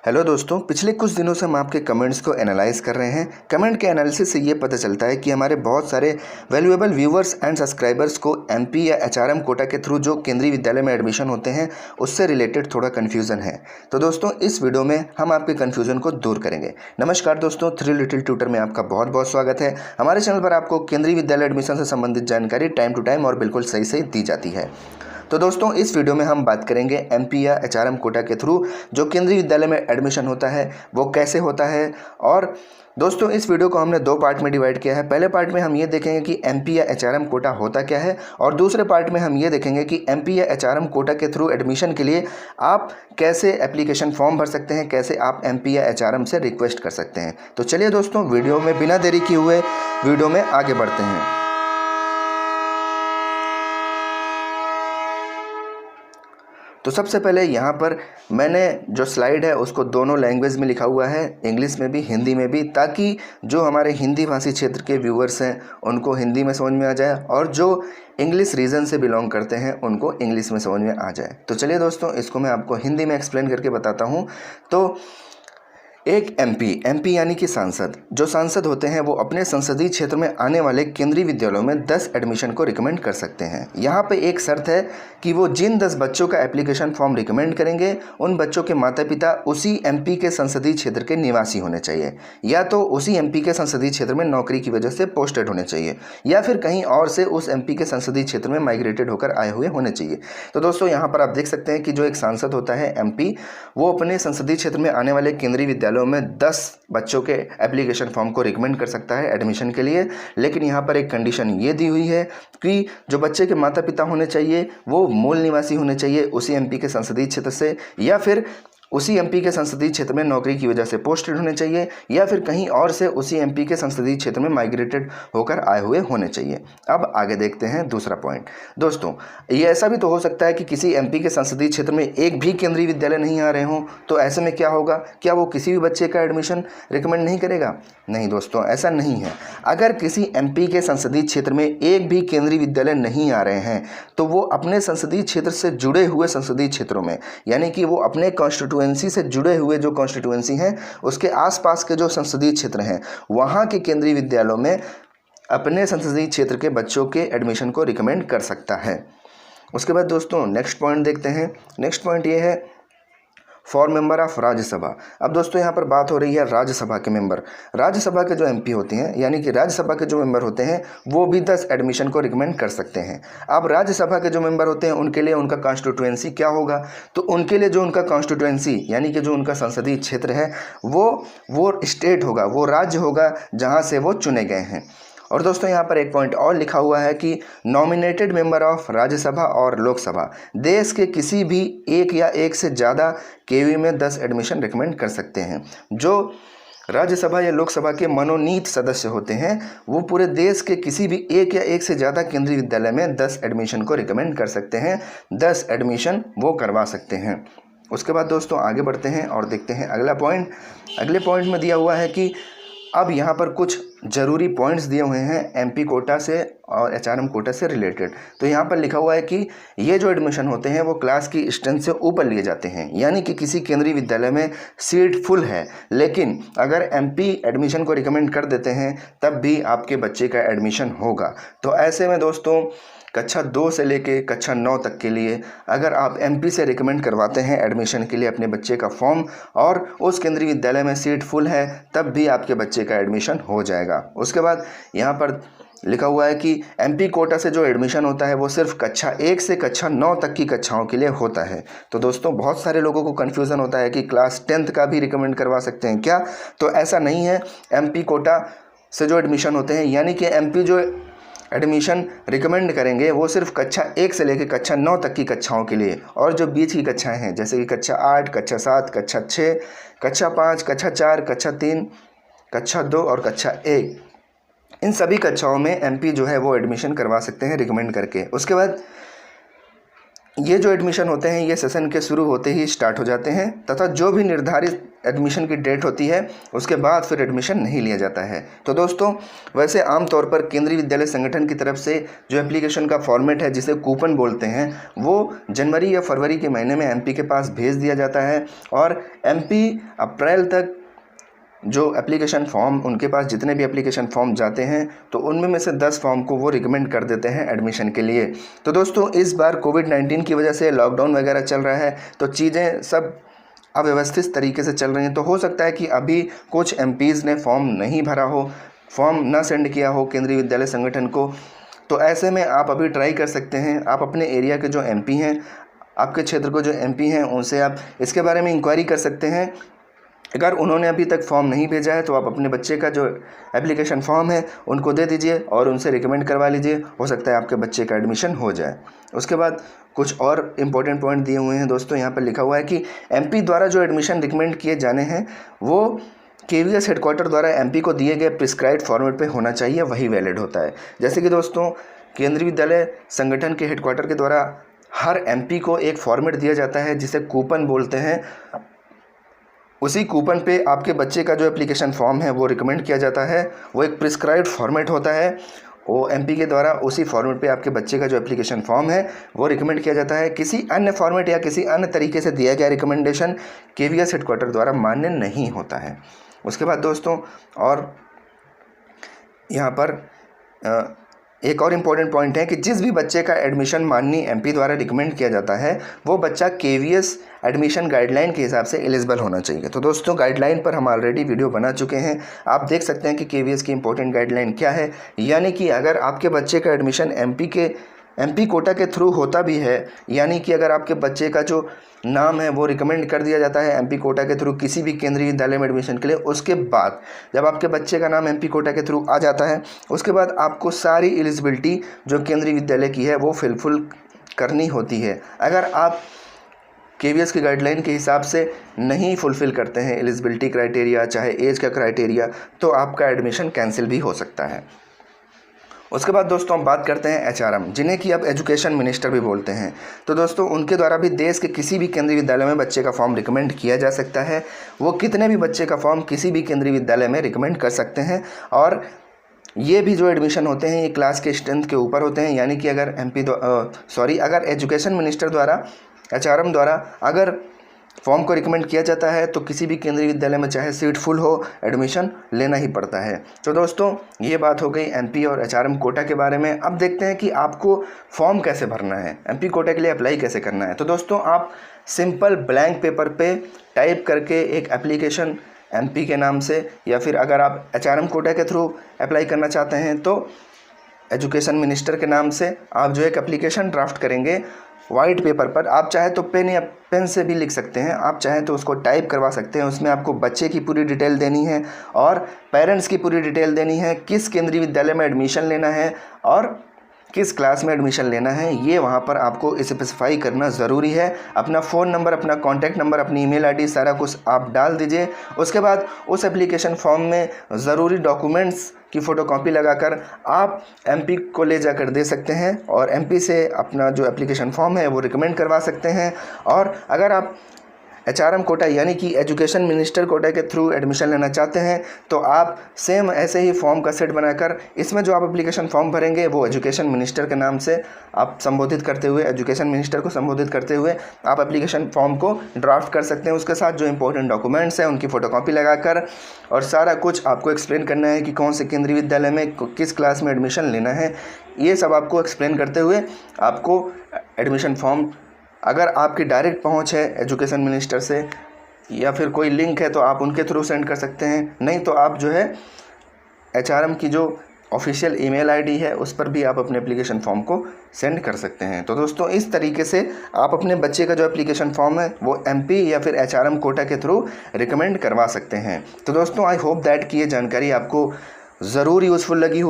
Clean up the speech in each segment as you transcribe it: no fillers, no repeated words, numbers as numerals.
Hello दोस्तों, पिछले कुछ दिनों से हम आपके कमेंट्स को एनालाइज कर रहे हैं। कमेंट के एनालिसिस से ये पता चलता है कि हमारे बहुत सारे वैल्यूएबल व्यूवर्स एंड सब्सक्राइबर्स को एमपी या एचआरएम कोटा के थ्रू जो केंद्रीय विद्यालय में एडमिशन होते हैं उससे रिलेटेड थोड़ा कन्फ्यूज़न है। तो दोस्तों, इस वीडियो में हम आपके कन्फ्यूज़न को दूर करेंगे। नमस्कार दोस्तों, थ्री लिटिल ट्यूटर में आपका बहुत बहुत स्वागत है। हमारे चैनल पर आपको केंद्रीय विद्यालय एडमिशन से संबंधित जानकारी टाइम टू टाइम और बिल्कुल सही सही दी जाती है। तो दोस्तों, इस वीडियो में हम बात करेंगे एमपी या एचआरएम कोटा के थ्रू जो केंद्रीय विद्यालय में एडमिशन होता है वो कैसे होता है। और दोस्तों, इस वीडियो को हमने दो पार्ट में डिवाइड किया है। पहले पार्ट में हम ये देखेंगे कि एमपी या एचआरएम कोटा होता क्या है, और दूसरे पार्ट में हम ये देखेंगे कि एमपी या एचआरएम कोटा के थ्रू एडमिशन के लिए आप कैसे एप्लीकेशन फॉर्म भर सकते हैं, कैसे आप एमपी या एचआरएम से रिक्वेस्ट कर सकते हैं। तो चलिए दोस्तों, वीडियो में बिना देरी किए हुए वीडियो में आगे बढ़ते हैं। तो सबसे पहले यहाँ पर मैंने जो स्लाइड है उसको दोनों लैंग्वेज में लिखा हुआ है, इंग्लिश में भी हिंदी में भी, ताकि जो हमारे हिंदी भाषी क्षेत्र के व्यूवर्स हैं उनको हिंदी में समझ में आ जाए और जो इंग्लिश रीजन से बिलोंग करते हैं उनको इंग्लिश में समझ में आ जाए। तो चलिए दोस्तों, इसको मैं आपको हिंदी में एक्सप्लेन करके बताता हूँ। तो एक एमपी यानी कि सांसद, जो सांसद होते हैं वो अपने संसदीय क्षेत्र में आने वाले केंद्रीय विद्यालयों में 10 एडमिशन को रिकमेंड कर सकते हैं। यहाँ पे एक शर्त है कि वो जिन 10 बच्चों का एप्लीकेशन फॉर्म रिकमेंड करेंगे उन बच्चों के माता पिता उसी एमपी के संसदीय क्षेत्र के निवासी होने चाहिए, या तो उसी एमपी के संसदीय क्षेत्र में नौकरी की वजह से पोस्टेड होने चाहिए, या फिर कहीं और से उस एमपी के संसदीय क्षेत्र में माइग्रेटेड होकर आए हुए होने चाहिए। तो दोस्तों, यहाँ पर आप देख सकते हैं कि जो एक सांसद होता है एमपी, वो अपने संसदीय क्षेत्र में आने वाले केंद्रीय विद्यालयों में 10 बच्चों के एप्लीकेशन फॉर्म को रिकमेंड कर सकता है एडमिशन के लिए। लेकिन यहाँ पर एक कंडीशन ये दी हुई है कि जो बच्चे के माता पिता होने चाहिए वो मूल निवासी होने चाहिए उसी एमपी के संसदीय क्षेत्र से, या फिर उसी एमपी के संसदीय क्षेत्र में नौकरी की वजह से पोस्टेड होने चाहिए, या फिर कहीं और से उसी एमपी के संसदीय क्षेत्र में माइग्रेटेड होकर आए हुए होने चाहिए। अब आगे देखते हैं दूसरा पॉइंट। दोस्तों, ये ऐसा भी तो हो सकता है कि किसी एमपी के संसदीय क्षेत्र में एक भी केंद्रीय विद्यालय नहीं आ रहे हों, तो ऐसे में क्या होगा? क्या वो किसी भी बच्चे का एडमिशन रिकमेंड नहीं करेगा? नहीं दोस्तों, ऐसा नहीं है। अगर किसी एमपी के संसदीय क्षेत्र में एक भी केंद्रीय विद्यालय नहीं आ रहे हैं तो वो अपने संसदीय क्षेत्र से जुड़े हुए संसदीय क्षेत्रों में, यानी कि वो अपने कॉन्स्टिट्यूएंसी से जुड़े हुए जो कॉन्स्टिट्यूएंसी हैं उसके आसपास के जो संसदीय क्षेत्र हैं वहाँ के केंद्रीय विद्यालयों में अपने संसदीय क्षेत्र के बच्चों के एडमिशन को रिकमेंड कर सकता है। उसके बाद दोस्तों, नेक्स्ट पॉइंट देखते हैं। नेक्स्ट पॉइंट ये है फॉर मेंबर ऑफ राज्यसभा। अब दोस्तों, यहाँ पर बात हो रही है राज्यसभा के मेंबर। राज्यसभा के जो एमपी होते हैं, यानी कि राज्यसभा के जो मेंबर होते हैं, वो भी 10 एडमिशन को रिकमेंड कर सकते हैं। अब राज्यसभा के जो मेंबर होते हैं उनके लिए उनका कॉन्स्टिट्यूएंसी क्या होगा? तो उनके लिए जो उनका कॉन्स्टिट्यूएंसी यानी कि जो उनका संसदीय क्षेत्र है वो स्टेट होगा, वो राज्य होगा जहाँ से वो चुने गए हैं। और दोस्तों, यहाँ पर एक पॉइंट और लिखा हुआ है कि नॉमिनेटेड मेंबर ऑफ राज्यसभा और लोकसभा देश के किसी भी एक या एक से ज़्यादा केवी में 10 एडमिशन रिकमेंड कर सकते हैं। जो राज्यसभा या लोकसभा के मनोनीत सदस्य होते हैं वो पूरे देश के किसी भी एक या एक से ज़्यादा केंद्रीय विद्यालय में 10 एडमिशन को रिकमेंड कर सकते हैं। 10 एडमिशन वो करवा सकते हैं। उसके बाद दोस्तों, आगे बढ़ते हैं और देखते हैं अगला पॉइंट। अगले पॉइंट में दिया हुआ है कि अब यहाँ पर कुछ ज़रूरी पॉइंट्स दिए हुए हैं एमपी कोटा से और एचआरएम कोटा से रिलेटेड। तो यहाँ पर लिखा हुआ है कि ये जो एडमिशन होते हैं वो क्लास की स्ट्रेंथ से ऊपर लिए जाते हैं, यानी कि किसी केंद्रीय विद्यालय में सीट फुल है लेकिन अगर एमपी एडमिशन को रिकमेंड कर देते हैं तब भी आपके बच्चे का एडमिशन होगा। तो ऐसे में दोस्तों, कक्षा 2 से लेके कक्षा 9 तक के लिए अगर आप एमपी से रिकमेंड करवाते हैं एडमिशन के लिए अपने बच्चे का फॉर्म और उस केंद्रीय विद्यालय में सीट फुल है तब भी आपके बच्चे का एडमिशन हो जाएगा। उसके बाद यहाँ पर लिखा हुआ है कि एमपी कोटा से जो एडमिशन होता है वो सिर्फ कक्षा 1 से कक्षा 9 तक की कक्षाओं के लिए होता है। तो दोस्तों, बहुत सारे लोगों को कन्फ्यूज़न होता है कि क्लास 10th का भी रिकमेंड करवा सकते हैं क्या? तो ऐसा नहीं है। एमपी कोटा से जो एडमिशन होते हैं, यानी कि एमपी जो एडमिशन रिकमेंड करेंगे वो सिर्फ कक्षा 1 से लेकर कक्षा 9 तक की कक्षाओं के लिए, और जो बीच की कक्षाएं हैं जैसे कि कक्षा 8, कक्षा 7, कक्षा 6, कक्षा 5, कक्षा 4, कक्षा 3, कक्षा 2 और कक्षा 1, इन सभी कक्षाओं में एमपी जो है वो एडमिशन करवा सकते हैं रिकमेंड करके। उसके बाद ये जो एडमिशन होते हैं ये सेशन के शुरू होते ही स्टार्ट हो जाते हैं तथा जो भी निर्धारित एडमिशन की डेट होती है उसके बाद फिर एडमिशन नहीं लिया जाता है। तो दोस्तों वैसे आमतौर पर केंद्रीय विद्यालय संगठन की तरफ से जो एप्लीकेशन का फॉर्मेट है जिसे कूपन बोलते हैं वो जनवरी या फरवरी के महीने में एमपी के पास भेज दिया जाता है और एमपी अप्रैल तक जो एप्लीकेशन फॉर्म उनके पास जितने भी एप्लीकेशन फॉर्म जाते हैं तो उनमें में से 10 फॉर्म को वो रिकमेंड कर देते हैं एडमिशन के लिए। तो दोस्तों इस बार कोविड-19 की वजह से लॉकडाउन वगैरह चल रहा है तो चीज़ें सब अव्यवस्थित तरीके से चल रही हैं। तो हो सकता है कि अभी कुछ एमपीज़ ने फॉर्म नहीं भरा हो, फॉर्म ना सेंड किया हो केंद्रीय विद्यालय संगठन को। तो ऐसे में आप अभी ट्राई कर सकते हैं। आप अपने एरिया के जो एमपी हैं, आपके क्षेत्र को जो एमपी हैं, उनसे आप इसके बारे में इंक्वायरी कर सकते हैं। अगर उन्होंने अभी तक फॉर्म नहीं भेजा है तो आप अपने बच्चे का जो एप्लीकेशन फॉर्म है उनको दे दीजिए और उनसे रिकमेंड करवा लीजिए। हो सकता है आपके बच्चे का एडमिशन हो जाए। उसके बाद कुछ और इम्पोर्टेंट पॉइंट दिए हुए हैं दोस्तों। यहाँ पर लिखा हुआ है कि एमपी द्वारा जो एडमिशन रिकमेंड किए जाने हैं वो केवीएस हेडक्वार्टर द्वारा एमपी को दिए गए प्रिस्क्राइब्ड फॉर्मेट पे होना चाहिए, वही वैलिड होता है। जैसे कि दोस्तों केंद्रीय विद्यालय संगठन के हेडक्वार्टर के द्वारा हर एमपी को एक फॉर्मेट दिया जाता है जिसे कूपन बोलते हैं। उसी कूपन पे आपके बच्चे का जो एप्लीकेशन फॉर्म है वो रिकमेंड किया जाता है। वो एक प्रिस्क्राइब्ड फॉर्मेट होता है, वो एमपी के द्वारा उसी फॉर्मेट पे आपके बच्चे का जो एप्लीकेशन फॉर्म है वो रिकमेंड किया जाता है। किसी अन्य फॉर्मेट या किसी अन्य तरीके से दिया गया रिकमेंडेशन केवीएस हेडक्वार्टर द्वारा मान्य नहीं होता है। उसके बाद दोस्तों और यहाँ पर एक और इम्पॉर्टेंट पॉइंट है कि जिस भी बच्चे का एडमिशन माननीय एमपी द्वारा रिकमेंड किया जाता है वो बच्चा केवीएस एडमिशन गाइडलाइन के हिसाब से एलिजिबल होना चाहिए। तो दोस्तों गाइडलाइन पर हम ऑलरेडी वीडियो बना चुके हैं, आप देख सकते हैं कि केवीएस की इंपॉर्टेंट गाइडलाइन क्या है। यानी कि अगर आपके बच्चे का एडमिशन एमपी कोटा के थ्रू होता भी है, यानी कि अगर आपके बच्चे का जो नाम है वो रिकमेंड कर दिया जाता है एमपी कोटा के थ्रू किसी भी केंद्रीय विद्यालय में एडमिशन के लिए, उसके बाद जब आपके बच्चे का नाम एमपी कोटा के थ्रू आ जाता है उसके बाद आपको सारी एलिजिबिलिटी जो केंद्रीय विद्यालय की है वो फुलफिल करनी होती है। अगर आप केवीएस की गाइडलाइन के हिसाब से नहीं फुलफ़िल करते हैं एलिजिबिलिटी क्राइटेरिया, चाहे एज का क्राइटेरिया, तो आपका एडमिशन कैंसिल भी हो सकता है। उसके बाद दोस्तों हम बात करते हैं एचआरएम, जिन्हें कि अब एजुकेशन मिनिस्टर भी बोलते हैं। तो दोस्तों उनके द्वारा भी देश के किसी भी केंद्रीय विद्यालय में बच्चे का फॉर्म रिकमेंड किया जा सकता है। वो कितने भी बच्चे का फॉर्म किसी भी केंद्रीय विद्यालय में रिकमेंड कर सकते हैं। और ये भी जो एडमिशन होते हैं ये क्लास के स्ट्रेंथ के ऊपर होते हैं। यानी कि अगर अगर एजुकेशन मिनिस्टर द्वारा एचआरएम द्वारा अगर फॉर्म को रिकमेंड किया जाता है तो किसी भी केंद्रीय विद्यालय में चाहे सीट फुल हो एडमिशन लेना ही पड़ता है। तो दोस्तों ये बात हो गई एमपी और एचआरएम कोटा के बारे में। अब देखते हैं कि आपको फॉर्म कैसे भरना है, एमपी कोटा के लिए अप्लाई कैसे करना है। तो दोस्तों आप सिंपल ब्लैंक पेपर पे टाइप करके एक एप्लीकेशन एमपी के नाम से, या फिर अगर आप एचआरएम कोटा के थ्रू अप्लाई करना चाहते हैं तो एजुकेशन मिनिस्टर के नाम से आप जो एक एप्लीकेशन ड्राफ्ट करेंगे वाइट पेपर पर, आप चाहे तो पेन या पेन से भी लिख सकते हैं, आप चाहे तो उसको टाइप करवा सकते हैं। उसमें आपको बच्चे की पूरी डिटेल देनी है और पेरेंट्स की पूरी डिटेल देनी है, किस केंद्रीय विद्यालय में एडमिशन लेना है और किस क्लास में एडमिशन लेना है, ये वहाँ पर आपको स्पेसिफाई करना ज़रूरी है। अपना फ़ोन नंबर, अपना कॉन्टैक्ट नंबर, अपनी ईमेल आईडी सारा कुछ आप डाल दीजिए। उसके बाद उस एप्लीकेशन फॉर्म में ज़रूरी डॉक्यूमेंट्स की फ़ोटोकॉपी लगाकर आप एमपी को ले जाकर दे सकते हैं और एमपी से अपना जो एप्लीकेशन फॉर्म है वो रिकमेंड करवा सकते हैं। और अगर आप एचआरएम कोटा यानी कि एजुकेशन मिनिस्टर कोटा के थ्रू एडमिशन लेना चाहते हैं तो आप सेम ऐसे ही फॉर्म का सेट बनाकर इसमें जो आप एप्लीकेशन फॉर्म भरेंगे वो एजुकेशन मिनिस्टर के नाम से आप संबोधित करते हुए, एजुकेशन मिनिस्टर को संबोधित करते हुए आप एप्लीकेशन फॉर्म को ड्राफ्ट कर सकते हैं। उसके साथ जो इंपॉर्टेंट डॉक्यूमेंट्स हैं उनकी फ़ोटोकॉपी लगाकर और सारा कुछ आपको एक्सप्लेन करना है कि कौन से केंद्रीय विद्यालय में किस क्लास में एडमिशन लेना है। ये सब आपको एक्सप्लेन करते हुए आपको एडमिशन फॉर्म, अगर आपकी डायरेक्ट पहुंच है एजुकेशन मिनिस्टर से या फिर कोई लिंक है तो आप उनके थ्रू सेंड कर सकते हैं, नहीं तो आप जो है एचआरएम की जो ऑफिशियल ईमेल आईडी है उस पर भी आप अपने एप्लीकेशन फॉर्म को सेंड कर सकते हैं। तो दोस्तों इस तरीके से आप अपने बच्चे का जो एप्लीकेशन फॉर्म है वो एमपी या फिर एचआरएम कोटा के थ्रू रिकमेंड करवा सकते हैं। तो दोस्तों आई होप दैट कि ये जानकारी आपको ज़रूर यूज़फुल लगी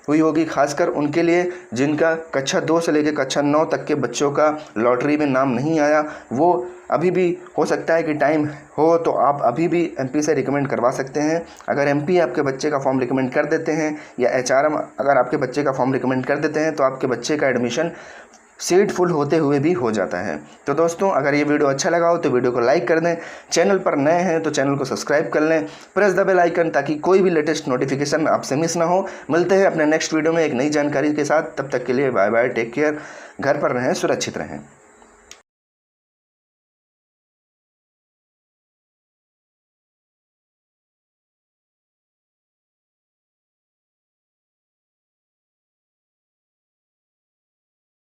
हुई होगी, खासकर उनके लिए जिनका कक्षा 2 से लेकर कक्षा 9 तक के बच्चों का लॉटरी में नाम नहीं आया। वो अभी भी हो सकता है कि टाइम हो तो आप अभी भी एमपी से रिकमेंड करवा सकते हैं। अगर एमपी आपके बच्चे का फॉर्म रिकमेंड कर देते हैं या एचआरएम अगर आपके बच्चे का फॉर्म रिकमेंड कर देते हैं तो आपके बच्चे का एडमिशन सीट फुल होते हुए भी हो जाता है। तो दोस्तों अगर ये वीडियो अच्छा लगा हो तो वीडियो को लाइक कर दें, चैनल पर नए हैं तो चैनल को सब्सक्राइब कर लें, प्रेस द बेल आइकन ताकि कोई भी लेटेस्ट नोटिफिकेशन आपसे मिस ना हो। मिलते हैं अपने नेक्स्ट वीडियो में एक नई जानकारी के साथ, तब तक के लिए बाय बाय, टेक केयर, घर पर रहें, सुरक्षित रहें।